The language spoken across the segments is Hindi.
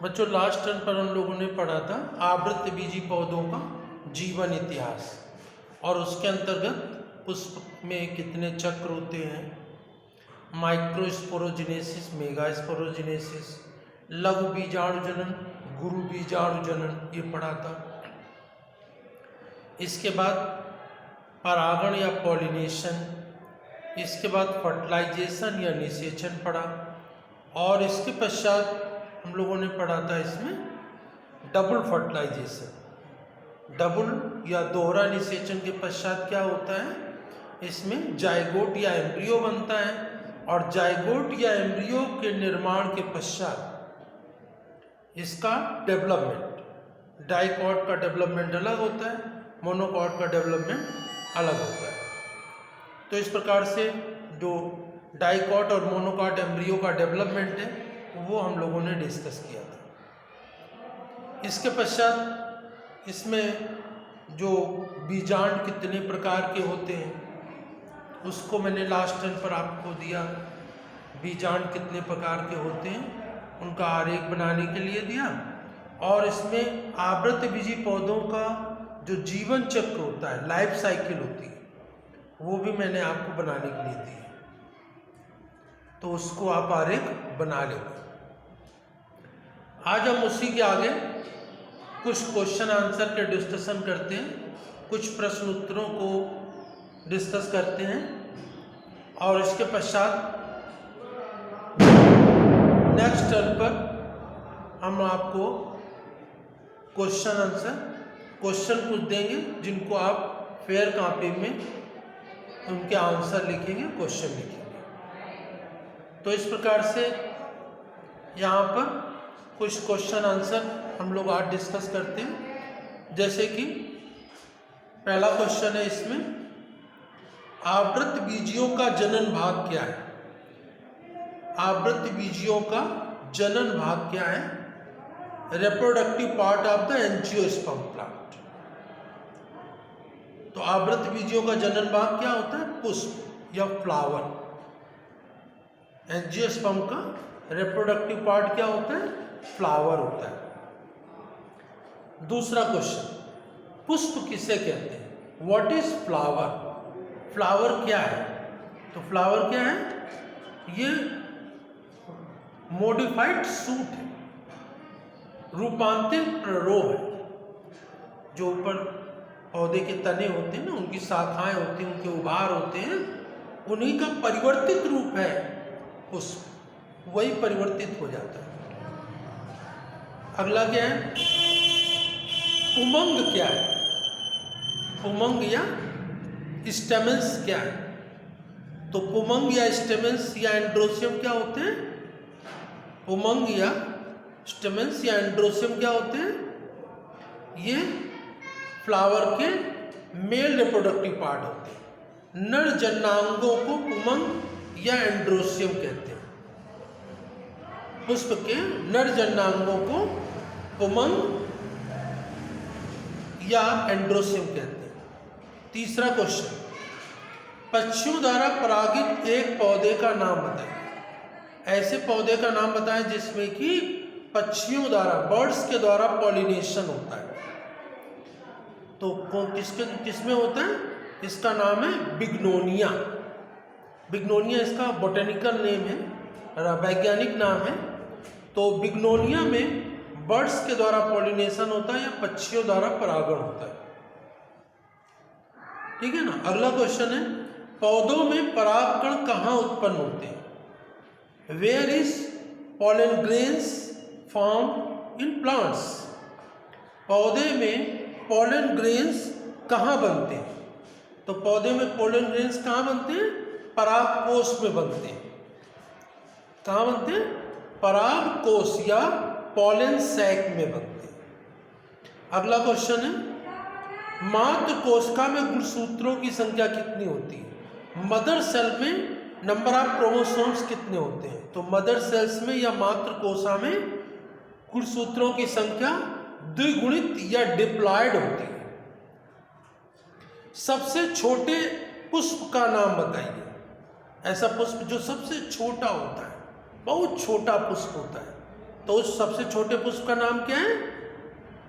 बच्चों लास्ट टर्न पर हम लोगों ने पढ़ा था आवृतबीजी पौधों का जीवन इतिहास, और उसके अंतर्गत पुष्प में कितने चक्र होते हैं, माइक्रोस्पोरोजिनेसिस, मेगास्पोरोजिनेसिस, लघु बीजाणुजनन, गुरु बीजाणुजनन, ये पढ़ा था। इसके बाद परागण या पॉलिनेशन, इसके बाद फर्टिलाइजेशन या निषेचन पढ़ा, और इसके पश्चात हम लोगों ने पढ़ा था इसमें डबल फर्टिलाइजेशन, डबल या दोहरा निषेचन के पश्चात क्या होता है, इसमें जाइगोट या एम्ब्रियो बनता है, और जाइगोट या एम्ब्रियो के निर्माण के पश्चात इसका डेवलपमेंट, डाइकॉट का डेवलपमेंट अलग होता है, मोनोकॉट का डेवलपमेंट अलग होता है। तो इस प्रकार से जो डाइकॉट और मोनोकॉट एम्ब्रियो का डेवलपमेंट है वो हम लोगों ने डिस्कस किया था। इसके पश्चात इसमें जो बीजांड कितने प्रकार के होते हैं उसको मैंने लास्ट टर्न पर आपको दिया। बीजांड कितने प्रकार के होते हैं उनका आरेख बनाने के लिए दिया, और इसमें आवृतबीजी पौधों का जो जीवन चक्र होता है, लाइफ साइकिल होती है, वो भी मैंने आपको बनाने के लिए दी है, तो उसको आप आरेख बना लेंगे। आज हम उसी के आगे कुछ क्वेश्चन आंसर के डिस्कशन करते हैं, कुछ प्रश्न उत्तरों को डिस्कस करते हैं, और इसके पश्चात नेक्स्ट टर्न पर हम आपको क्वेश्चन आंसर क्वेश्चन पूछ देंगे, जिनको आप फेयर कॉपी में उनके आंसर लिखेंगे, क्वेश्चन लिखेंगे। तो इस प्रकार से यहाँ पर कुछ क्वेश्चन आंसर हम लोग आज डिस्कस करते हैं। जैसे कि पहला क्वेश्चन है इसमें, आवृतबीजियों का जनन भाग क्या है? आवृतबीजियों का जनन भाग क्या है? Reproductive part of the angiosperm plant. तो आवृतबीजियों का जनन भाग क्या होता है? पुष्प या फ्लावर। एंजियोस्पर्म का रिप्रोडक्टिव पार्ट क्या होता है? फ्लावर होता है। दूसरा क्वेश्चन, पुष्प किसे कहते हैं? What is flower? फ्लावर क्या है? तो फ्लावर क्या है? ये मॉडिफाइड सूट है, रूपांतरित प्ररोह है। जो ऊपर पौधे के तने होते हैं ना, उनकी शाखाएं होती हैं, उनके उभार होते हैं, उन्हीं का परिवर्तित रूप है पुष्प, वही परिवर्तित हो जाता है। अगला क्या है? उमंग क्या है? उमंग या स्टेमेंस क्या है? तो पुमंग या स्टेमेंस या एंड्रोसियम क्या होते हैं? उमंग या स्टेमेंस या एंड्रोसियम क्या होते हैं? ये फ्लावर के मेल रिप्रोडक्टिव पार्ट होते हैं। नर जननांगों को पुमंग या एंड्रोसियम कहते हैं। पुष्प के नर जननांगों को पुमंग या एंड्रोसियम कहते हैं। तीसरा क्वेश्चन, पक्षियों द्वारा परागित एक पौधे का नाम बताएं। ऐसे पौधे का नाम बताएं जिसमें कि पक्षियों द्वारा, बर्ड्स के द्वारा पॉलिनेशन होता है। तो किसमें होता है? इसका नाम है बिग्नोनिया। बिग्नोनिया इसका बोटेनिकल नेम है, वैज्ञानिक नाम है। तो बिग्नोनिया में बर्ड्स के द्वारा पॉलिनेशन होता है या पक्षियों द्वारा परागण होता है। ठीक है ना। अगला क्वेश्चन है, पौधों में परागकण कहाँ उत्पन्न होते हैं? Where is pollen grains form in plants? पौधे में पॉलन ग्रेन्स कहाँ बनते हैं? तो पौधे में पॉलन ग्रेन्स कहाँ बनते हैं? परागकोश में बनते हैं। कहाँ बनते हैं? परागकोश या पॉलन सैक में बनते हैं। अगला क्वेश्चन है, मातृ कोशिका में गुणसूत्रों की संख्या कितनी होती है? मदर सेल में नंबर ऑफ क्रोमोसोम्स कितने होते हैं? तो मदर सेल्स में या मातृ कोशिका में गुणसूत्रों की संख्या द्विगुणित या डिप्लॉयड होती है। सबसे छोटे पुष्प का नाम बताइए। ऐसा पुष्प जो सबसे छोटा होता है, बहुत छोटा पुष्प होता है, तो उस सबसे छोटे पुष्प का नाम क्या है?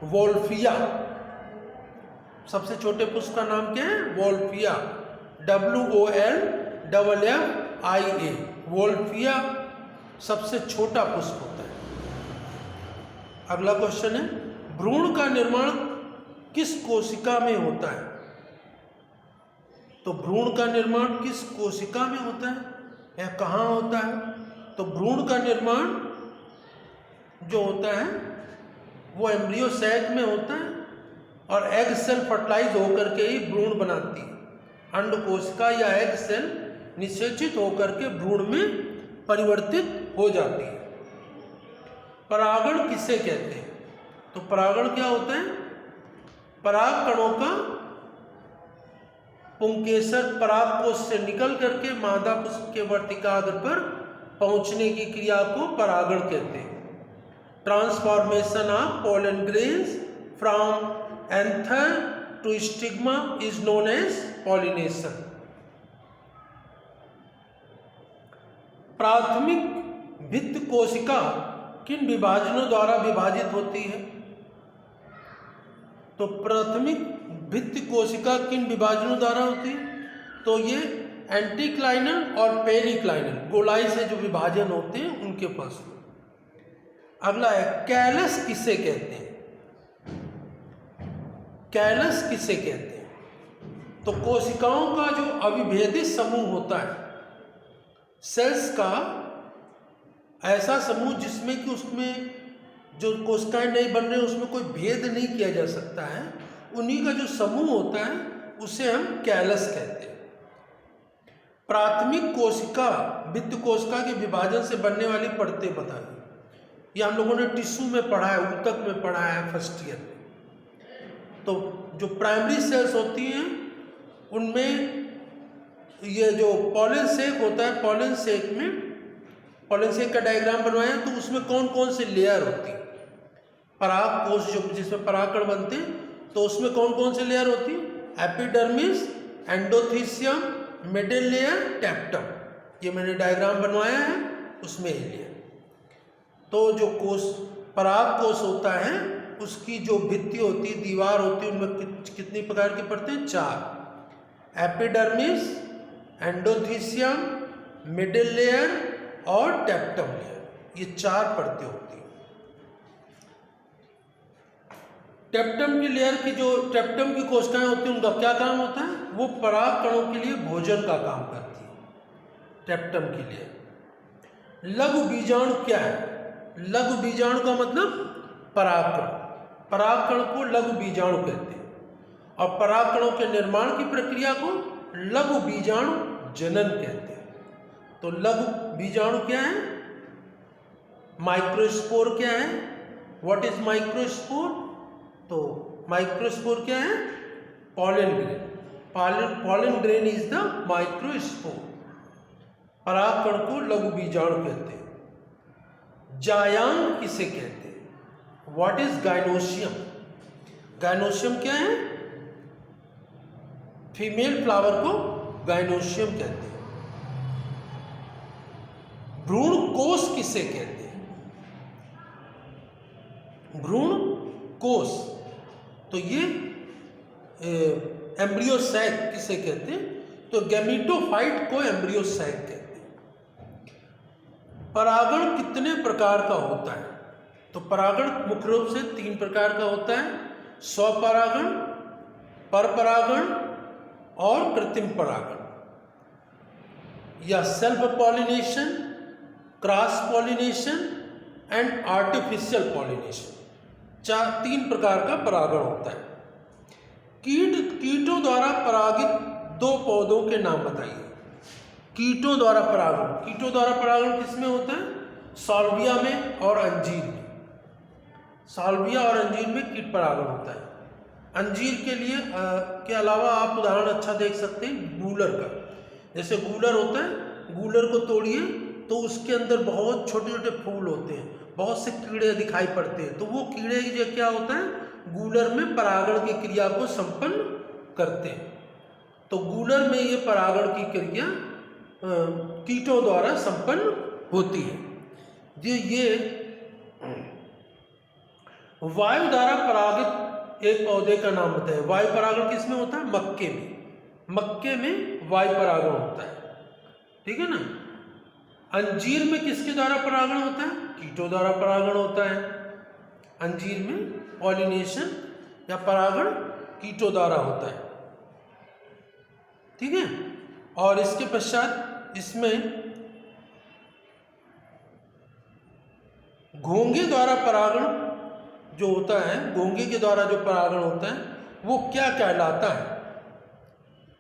वोल्फिया। सबसे छोटे पुष्प का नाम क्या है? वोल्फिया। WOLFFIA। वोल्फिया सबसे छोटा पुष्प होता है। अगला क्वेश्चन है, भ्रूण का निर्माण किस कोशिका में होता है? तो भ्रूण का निर्माण किस कोशिका में होता है या कहाँ होता है? तो भ्रूण का निर्माण जो होता है वो एम्ब्रियो सैक में होता है और एग सेल फर्टिलाइज होकर के ही भ्रूण बनाती है। अंड कोशिका या एग सेल निषेचित होकर के भ्रूण में परिवर्तित हो जाती है। परागण किसे कहते हैं? तो परागण क्या होता है? पराग कणों का पुंकेसर परागकोश से निकल करके मादा पुष्प के वर्तिकाग्र पर पहुंचने की क्रिया को परागण कहते हैं। Transformation of pollen grains from anther to stigma is known as pollination. प्राथमिक भित्त कोशिका किन विभाजनों द्वारा विभाजित होती है? तो प्राथमिक भित्त कोशिका किन विभाजनों द्वारा होती है? तो ये एंटीक्लाइनल और पेरिक्लाइनल गोलाई से जो विभाजन होते हैं उनके पास। अगला है, कैलस किसे कहते हैं? कैलस किसे कहते हैं? तो कोशिकाओं का जो अविभेदित समूह होता है, सेल्स का ऐसा समूह जिसमें कि उसमें जो कोशिकाएं नहीं बन रही उसमें कोई भेद नहीं किया जा सकता है, उन्हीं का जो समूह होता है उसे हम कैलस कहते हैं। प्राथमिक कोशिका भित्त कोशिका के विभाजन से बनने वाली परतें बताइए। ये हम लोगों ने टिश्यू में पढ़ा है, ऊतक में पढ़ा है फर्स्ट ईयर में। तो जो प्राइमरी सेल्स होती हैं उनमें ये जो पॉलन सेक होता है, पॉलन सेक का डायग्राम बनवाया तो उसमें कौन कौन से लेयर होती है? पराग कोश जो जिसमें परागकण बनते हैं तो उसमें कौन कौन से लेयर होती है? Epidermis, endothecium, middle layer, टेप्टम। ये मैंने डायग्राम बनवाया है, उसमें ये लेयर। तो जो कोश पराग कोश होता है उसकी जो भित्ति होती है, दीवार होती है, उनमें कितनी प्रकार की परतें? 4। एपिडर्मिस, एंडोथीसियम, मिडिल लेयर और टेप्टम लेयर, ये 4 परतें होती हैं। टेप्टम की लेयर की जो टेप्टम की कोशिकाएं होती हैं उनका क्या काम होता है? वो पराग कणों के लिए भोजन का काम करती है। टेप्टम की लेयर। लघु बीजाणु क्या है? लघु बीजाणु का मतलब परागकण। परागकण को लघु बीजाणु कहते हैं और परागकणों के निर्माण की प्रक्रिया को लघु बीजाणु जनन कहते हैं। तो लघु बीजाणु क्या है? माइक्रोस्पोर क्या है? What is microspore? तो माइक्रोस्पोर क्या है? Pollen grain. Pollen grain is the microspore. परागकण को लघु बीजाणु कहते हैं। जायांग किसे कहते हैं? What is gynoecium? गाइनोशियम क्या है? फीमेल फ्लावर को गाइनोशियम कहते हैं। भ्रूण कोश किसे कहते हैं? भ्रूण कोश, तो ये एम्ब्रियो सैक किसे कहते हैं? तो गैमेटोफाइट को एम्ब्रियो सैक कहते हैं। परागण कितने प्रकार का होता है? तो परागण मुख्य रूप से 3 प्रकार का होता है: स्वपरागण, परपरागण और कृत्रिम परागण, या self pollination, cross pollination and artificial pollination. 3 प्रकार का परागण होता है। कीटों द्वारा परागित 2 पौधों के नाम बताइए। कीटों द्वारा परागण किसमें होता है? साल्विया में और अंजीर में। साल्विया और अंजीर में कीट परागण होता है। अंजीर के लिए के अलावा आप उदाहरण अच्छा देख सकते हैं गूलर का। जैसे गूलर होता है, गूलर को तोड़िए तो उसके अंदर बहुत छोटे छोटे फूल होते हैं, बहुत से कीड़े दिखाई पड़ते हैं। तो वो कीड़े जो क्या होता है, गूलर में परागण की क्रिया को संपन्न करते हैं। तो गूलर में ये परागण की क्रिया कीटों द्वारा संपन्न होती है। ये वायु द्वारा परागित एक पौधे का नाम बताइए। वायु परागण किस में होता है? मक्के में। मक्के में वायु परागण होता है, ठीक है ना। अंजीर में किसके द्वारा परागण होता है? कीटों द्वारा परागण होता है। अंजीर में पॉलिनेशन या परागण कीटों द्वारा होता है, ठीक है। और इसके पश्चात इसमें घोंघे द्वारा परागण जो होता है, घोंघे के द्वारा जो परागण होता है वो क्या कहलाता है?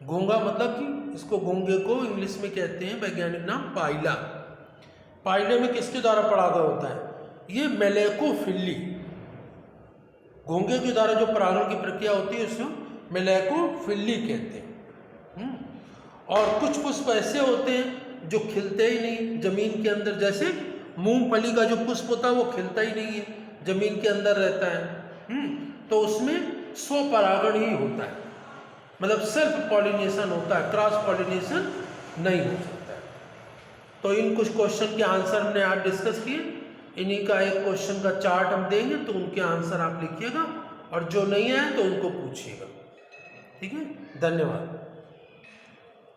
घोंघा मतलब कि इसको, घोंघे को इंग्लिश में कहते हैं वैज्ञानिक नाम पाइला। पाइले में किसके द्वारा परागण होता है? ये मेलेकोफिली। घोंघे के द्वारा जो परागण की प्रक्रिया होती है उसको मेलेकोफिली कहते हैं। और कुछ पुष्प ऐसे होते हैं जो खिलते ही नहीं जमीन के अंदर, जैसे मूंगफली का जो पुष्प होता है वो खिलता ही नहीं है, जमीन के अंदर रहता है। तो उसमें स्वपरागण ही होता है, मतलब सेल्फ पॉलिनेशन होता है, क्रॉस पॉलिनेशन नहीं हो सकता है। तो इन कुछ क्वेश्चन के आंसर हमने आज डिस्कस किए। इन्हीं का एक क्वेश्चन का चार्ट हम देंगे तो उनके आंसर आप लिखिएगा, और जो नहीं है तो उनको पूछिएगा, ठीक है। धन्यवाद।